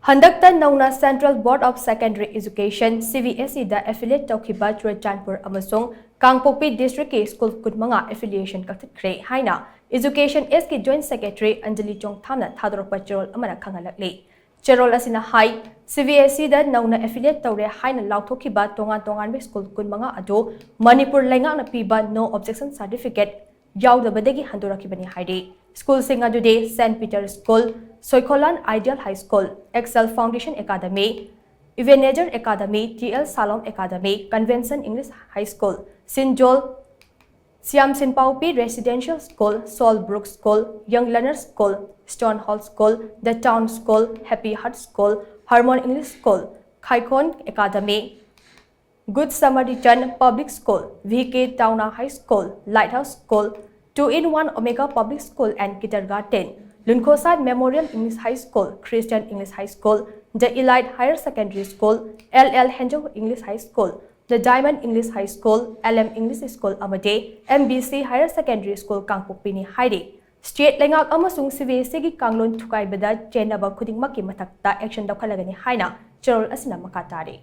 Handakta Nauna Central Board of Secondary Education Cbse da affiliate Taukiba Churachandpur amasung Kangpokpi District ke School Kudmanga Affiliation Kaktre Haina Education S ki Joint Secretary Anjali Chongthamna Thadorokpa Cherol amana khangalakli Cherol asina hai Cbse da Nauna affiliate Taure Haina Lauthokiba Tongan School Kudmanga ado Manipur Lenga na piba no objection certificate Yaudabadegi Handorakibani Haidi School Singa today St. Peter School Soikolan Ideal High School, Excel Foundation Academy, Evenager Academy, TL Salom Academy, Convention English High School, St. Joel, Siam Sinpaupi Residential School, Solbrook School, Young Learners School, Stone Hall School, The Town School, Happy Heart School, Harmon English School, Kaikon Academy, Good Samaritan Public School, VK Tauna High School, Lighthouse School, 2-in-1 Omega Public School and Kindergarten, Lunkosad Memorial English High School, Christian English High School, The Elite Higher Secondary School, LL Henjo English High School, The Diamond English High School, LM English School Amade, MBC Higher Secondary School Kangpokpini Haide. State Lengak amasung Cbse gi Kanglon Thukai bada Chenaba Kudingmaki matakta action daukhalagani haina Cherol asina makatari.